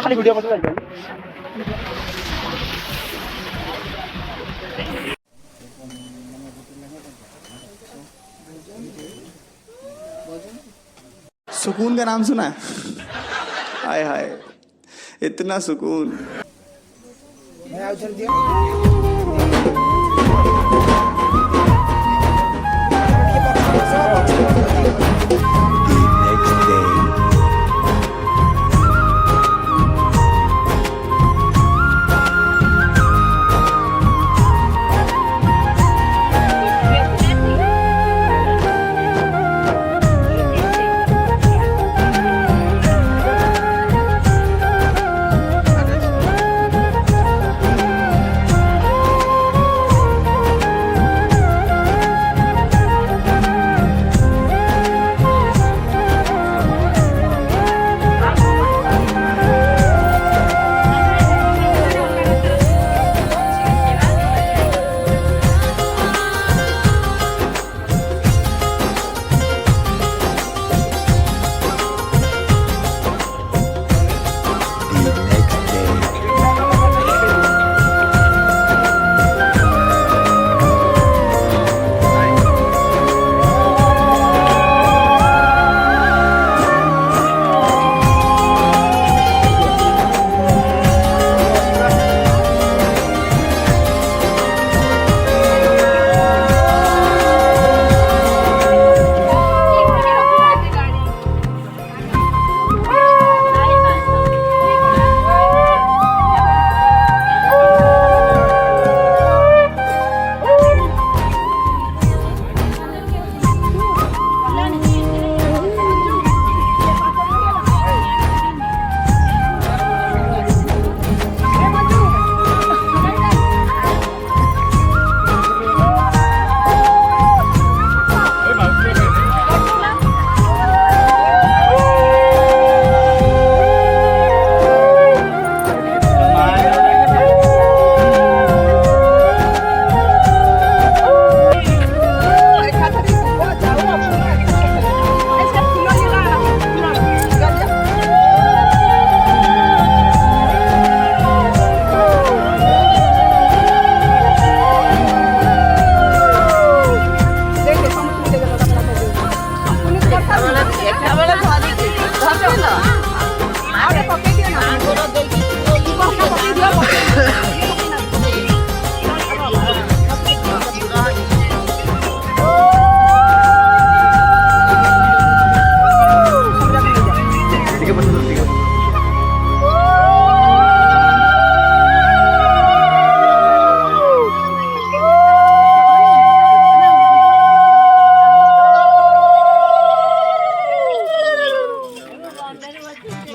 खाली वीडियो बता सुकून का नाम सुना है? हाय हाय, इतना सुकून।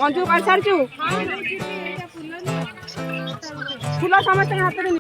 ମଞ୍ଜୁ କରିସାରିଛୁ ଫୁଲ ସମସ୍ତଙ୍କ ହାତରେ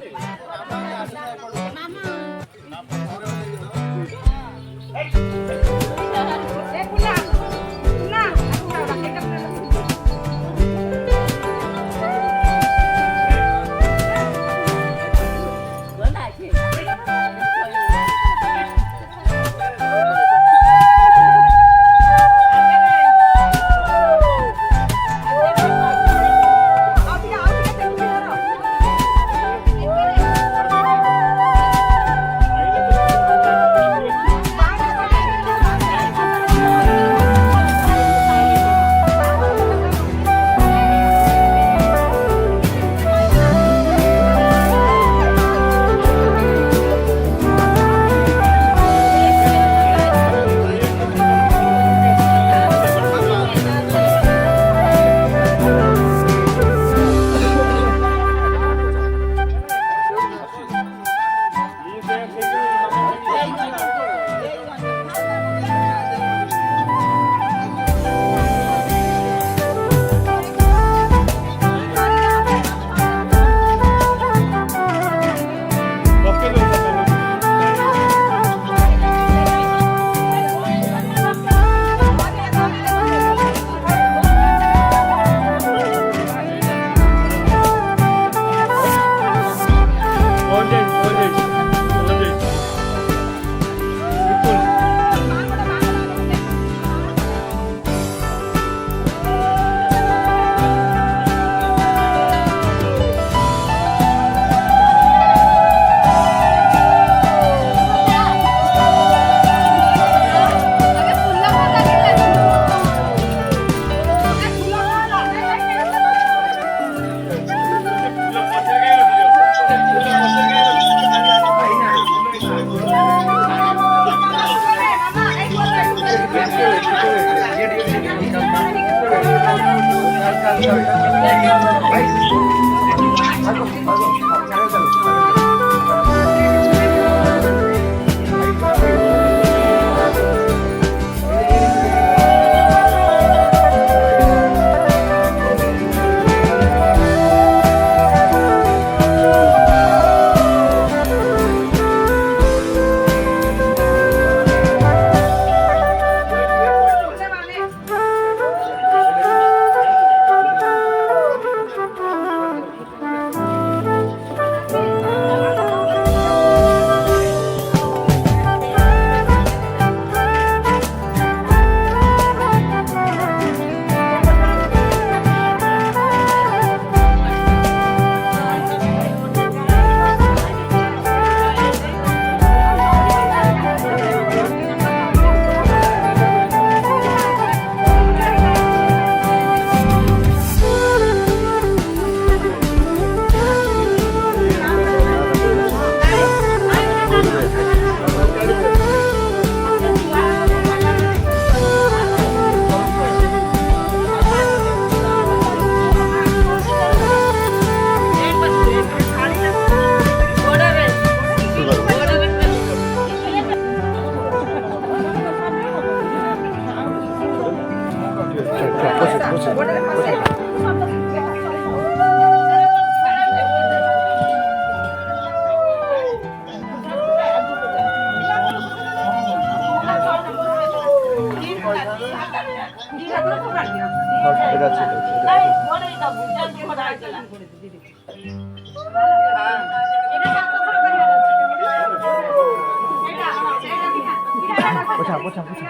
पोछा पोछा पोछा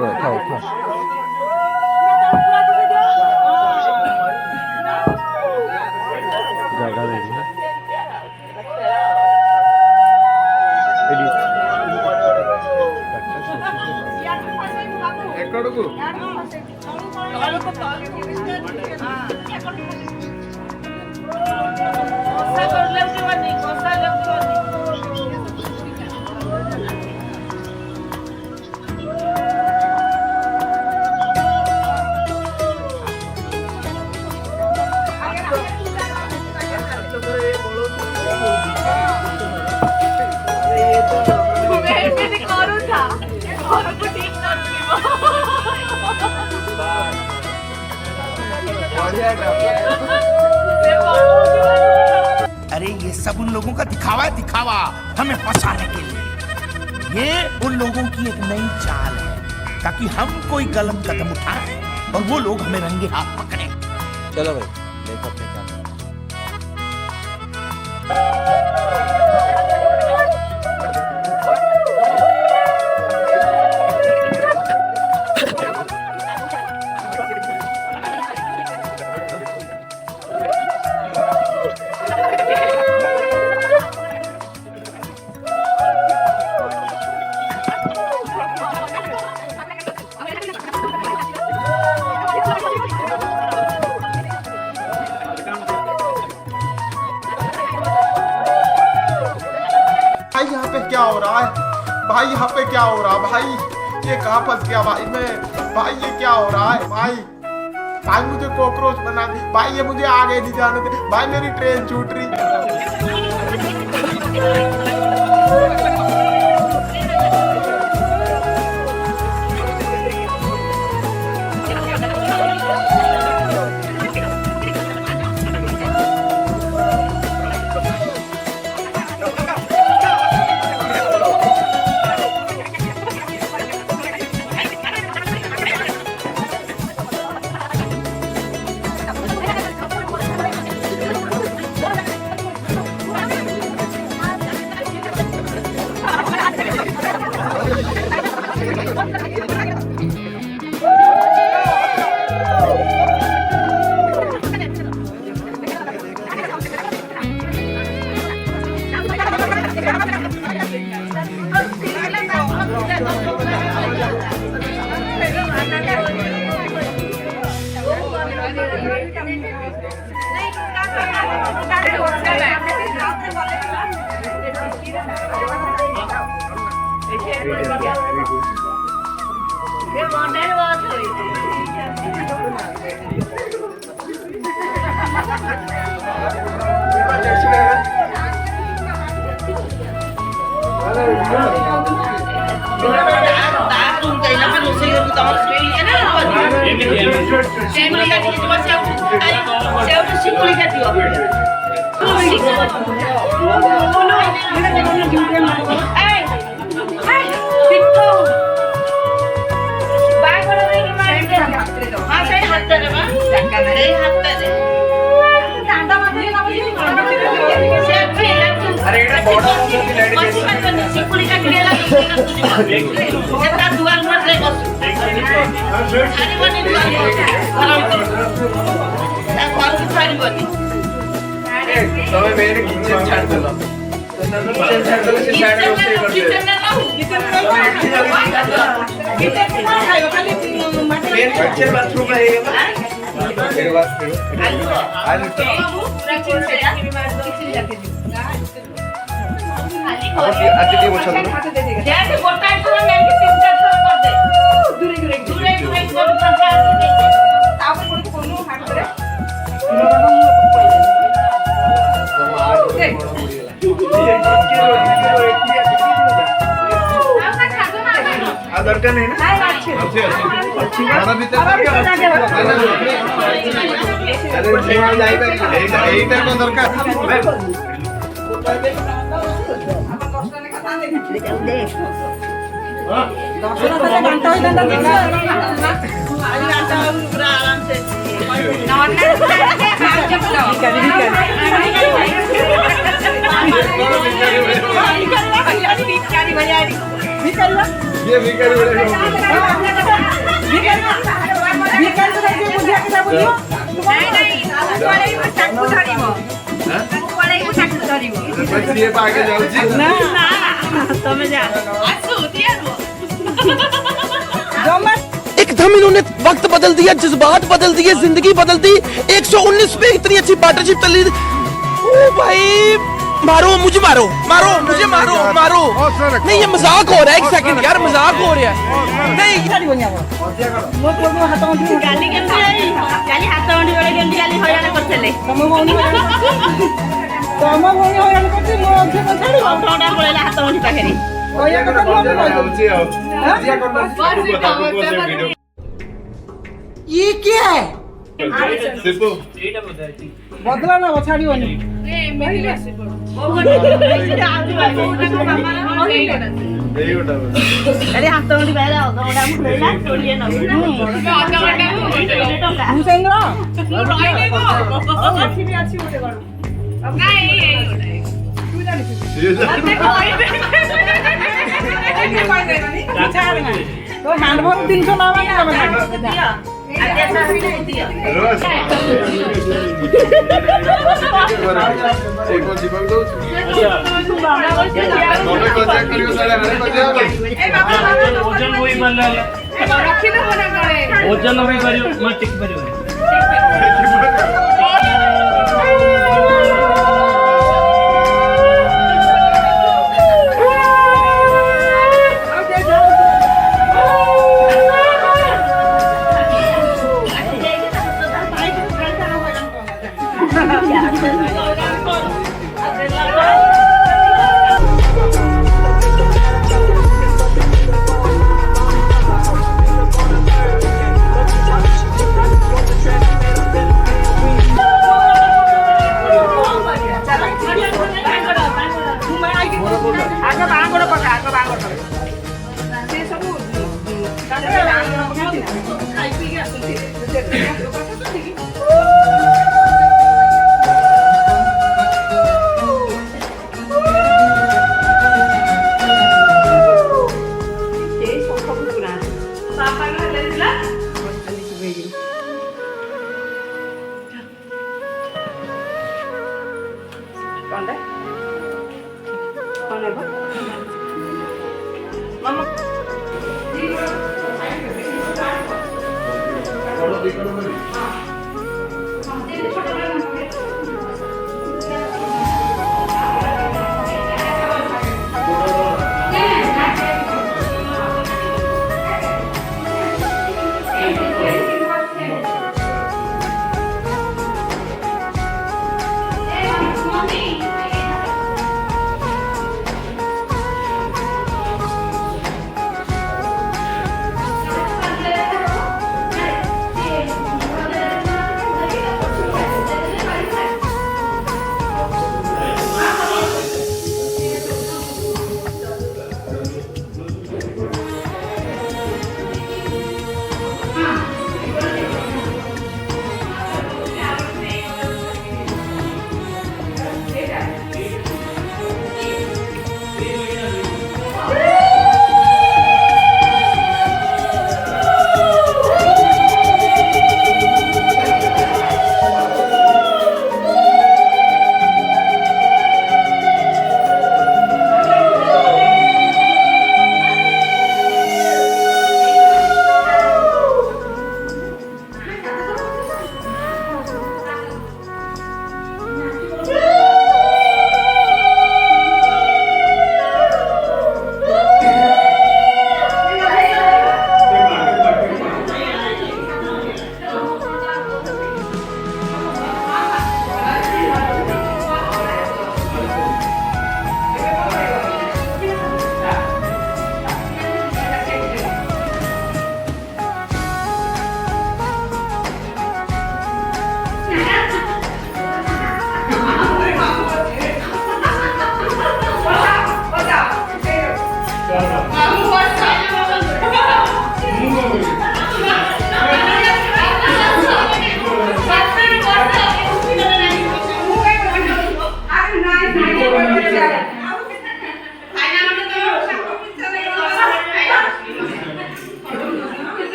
उठाओ उठाओ जगह दे दी ఎక్కడకు उन लोगों का दिखावा है, दिखावा हमें फंसाने के लिए। ये उन लोगों की एक नई चाल है ताकि हम कोई गलत कदम उठाएं और वो लोग हमें रंगे हाथ पकड़े। चलो भाई देखो अपने काम। भाई यहाँ पे क्या हो रहा है? भाई यहाँ पे क्या हो रहा है? भाई ये कहाँ फंस गया भाई मैं? भाई ये क्या हो रहा है भाई? भाई मुझे कॉकरोच बना दी भाई, ये मुझे आगे नहीं जाने दे भाई, मेरी ट्रेन छूट रही। दरकार नहीं ये भिखारी आगे एकदम इन्होंने वक्त बदल दिया, जज्बात बदल दिए, जिंदगी बदल दी। 119 पे इतनी अच्छी पार्टनरशिप चल रही थी। ओ भाई मारो मुझे, मारो मारो मुझे, मारो मारो। नहीं ये मजाक हो रहा है, एक सेकंड यार, मजाक हो रहा है। नहीं ये क्या है? बदला ना छाड़ी अरे हाथ तो उड़ी बैठा होगा उड़ा मुझे ना छोड़िए ना भूसेंद्र अच्छी भी अच्छी उड़े करो अब नहीं तू जानी तो हैंडबॉल 300 लावा क्या बना दिया अच्छा भी नहीं दिया एक को दीपक दो दोनों को चेक करियो सारे हरे को जाओ ओजन वही बनला रखी तो बना करे ओजन वही करियो मैं टिक करियो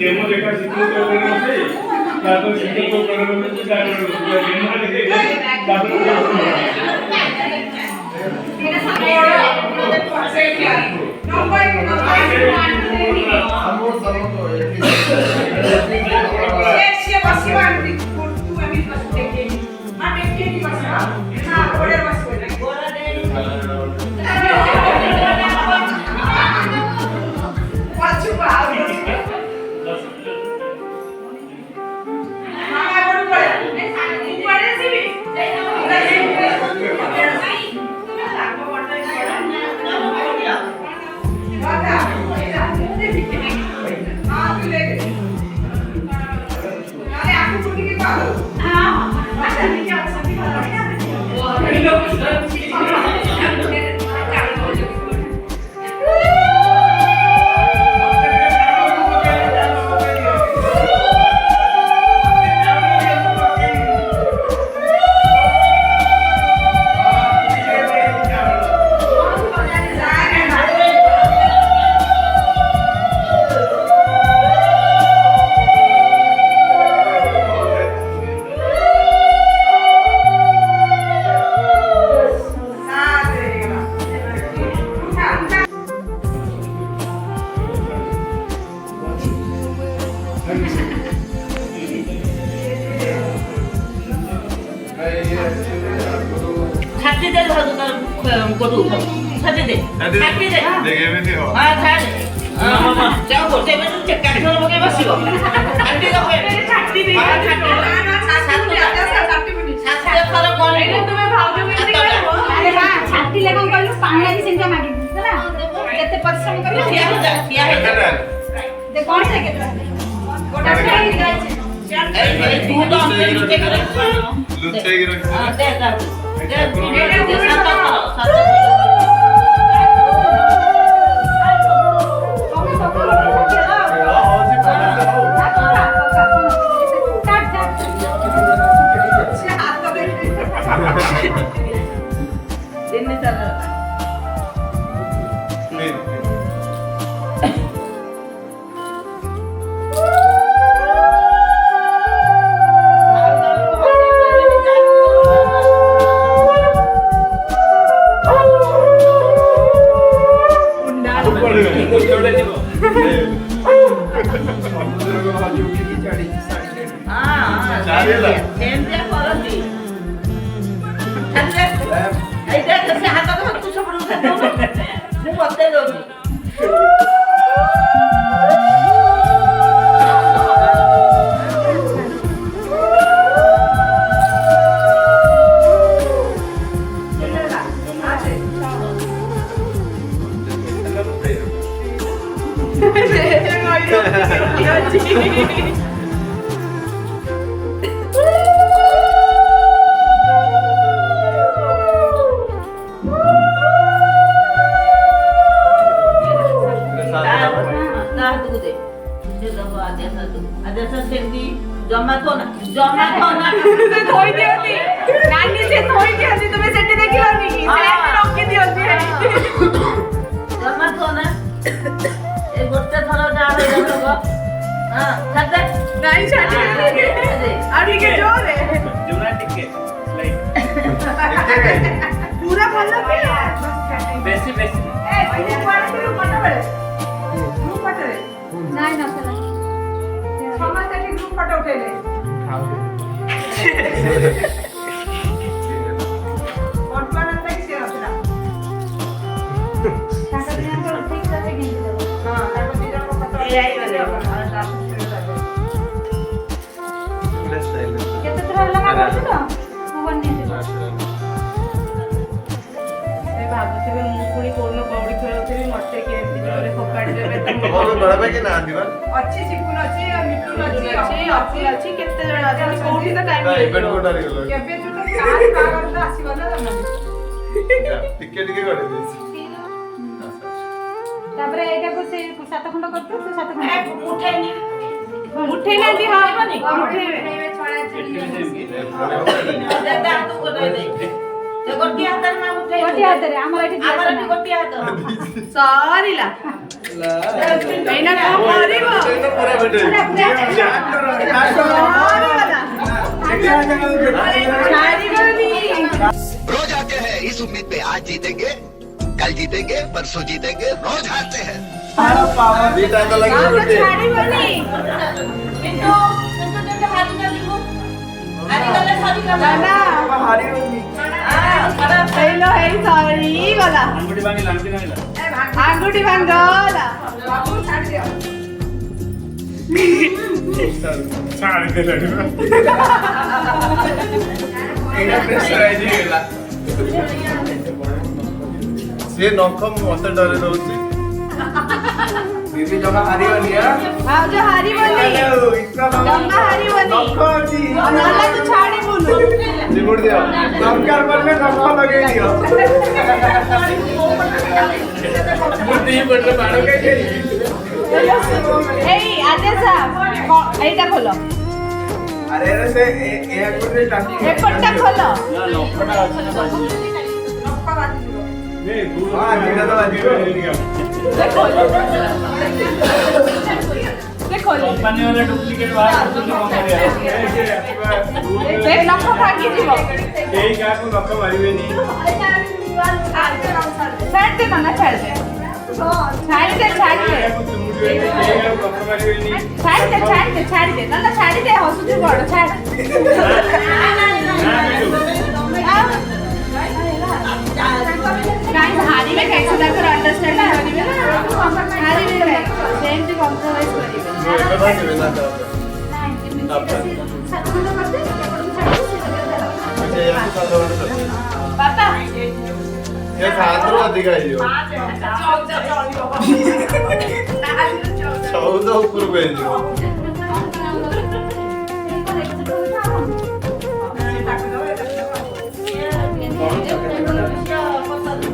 डेमो देखा सिद्धू को करना है या तो सिद्धू को करना है तो क्या करोगे डेमो देखेगा ताकि मेरा सामने से क्या नंबर ये पासिवान तू अभी बस देखे मैं देखे नहीं बस हां बड़े बस बोला पाछू बाहर छाती दे धर कोटू छाती दे छाती दे देखे भी नहीं हो हां छाती जाओ गोटे में तुम चक्का ठोर बगे बसिबो छाती दो छाती भी छाती खरा कोन तुम्हें भाव में अरे हां छाती लेको कहलु पानी आदि सेंटा मागी ହେଲା केते परिश्रम कर किया है दे कौन से केते गोटा से तू तो हमसे लुटे कर लुच्चे की रखी हां दे सात दिन में चल रहा जमा तो ना से थोई दियोती नानी से थोई दियोती तुम्हें सेटी देखिलो नी सेट रखी दियोती जमा तो ना ए गोटे थरो जा रे लोग हां छाते नहीं छाती अभी के जोर है जोना टिके पूरा भलो पे बेसी बेसी ए तू ग्रुप पटरे नहीं ना चला समाज के ग्रुप पट उठेले कॉन्फरेंस तक से होता काका दिन को ठीक से गिन दो हां ताको दिन को पट एआई वाले केते तरह लगा करछ तो मोहन नहीं ए बाबू से मुकुड़ी कोन कौड़ी खेलथि मते केमती करे फोकाडी देबे बहुत बड़ा पे कि ना दिवा अच्छी सिकुन अच्छी मिठुन अच्छी केते जण अच्छी कोठी तो टाइम इवेंट कोटा रे लो केबे तो कार कागर तो आसीबो ना टिकेट के करे देसी तापरे एटा को से 7 खंड करतो से 7 खंड उठेनी उठेना दी हां उठेबे छोड़ा चली दे दा तू को दे दे ते गोटी हाथ में उठे गोटी हाथ रे हमर एठी गोटी हाथ सॉरी ला एना को करिवो पूरा बेटे रोज आते हैं इस उम्मीद पे आज जीतेंगे कल जीतेंगे परसों जीतेंगे रोज हारते हैं बीटा तो लगे बेटे छाड़िबो नी बिंदु जब हारी ना लिखो हारी गले सॉरी कर ना हारी होगी खराब हेलो हे सॉरी गला अंगुठी बांगी लांटी ना आंगुठी भांगला बाबू छाड़ दियो छाड़ दे रे एना प्रेशर आई गेला से नखम मते डरे रहउची दीदी जगह हारी बनिया हां जो हारी बनी इसका जम्मा हारी बनी नखजी नाला तो छाड़ी बोलो निमुड़ दिया नमस्कार बोलने नख लगे दियो मुट्ठी पड़ले बाड़ो के এই আদেশা এইটা খোলো अरे रे से ए कोने टाकी এপটটা খোলো ना लखड़ा আছে ना बाजी নক্কা বাজি দিও ने दूर हां जेड़ा तो बाजी দেখো দেখো कंपनी वाले डुप्लीकेट बाहर तो नहीं मांग रहे দেখ নক্কা ভাগি দিব यही क्या को लक्का मारिवे नहीं ছাড় দে মানা ছাড় দে ছাড় দে ছাড় দে ছাড় দে না ছাড় দে হসুজি বড় ছাড় गाइस हारी में कैसे जाकर अंडरस्टैंडिंग करिवे ना हारी में सेम कॉम्प्रोमाइज करिवे पापा ये सातरो अधिक आइयो 14 ऊपर भेजो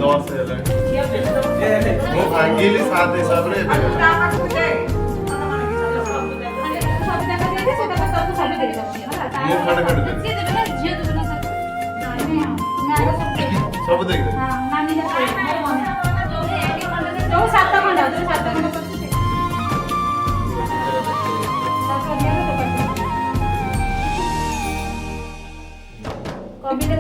दस है वो भागीली साथ हिसाब रे ये खड़ खड़ दे सब देख दे जो 7 खंड जो 7 खंड कभी ले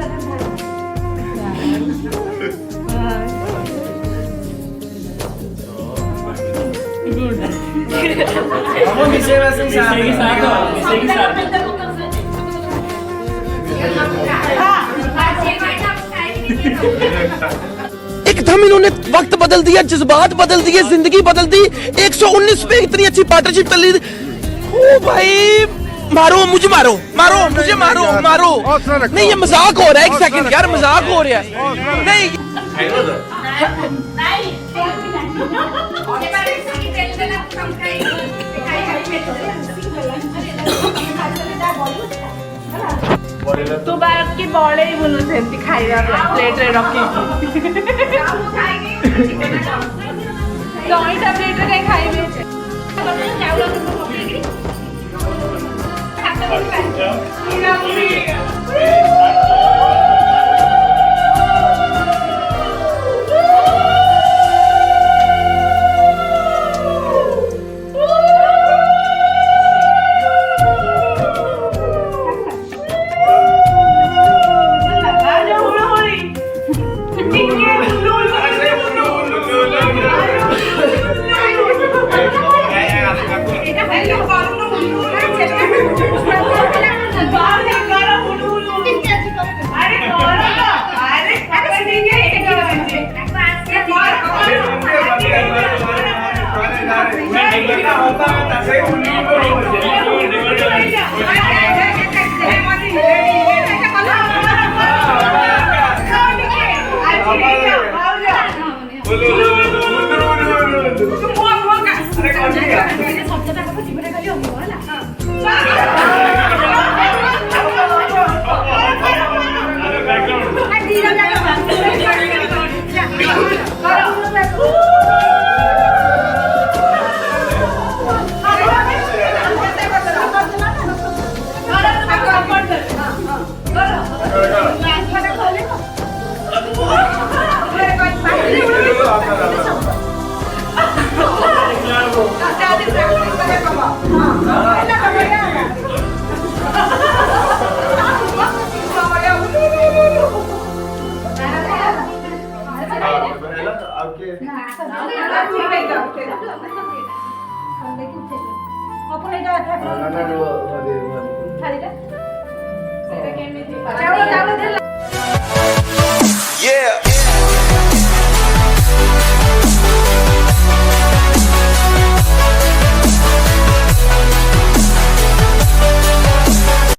एकदम इन्होंने वक्त बदल दिया, जज्बात बदल दिए, जिंदगी बदल दी। 119 पे इतनी अच्छी पार्टनरशिप चल रही थी। ओ भाई मारो मुझे, मारो मारो मुझे, मारो मारो। नहीं ये मजाक हो रहा है, एक सेकंड यार, मजाक हो रहा है। नहीं तू बात की बड़े ही बोलू सेमती खाइबा प्लेट रे रखी दहीटा प्लेट रे खाइबे ଚାଉଳ ଚାଉଳ ଦେଲା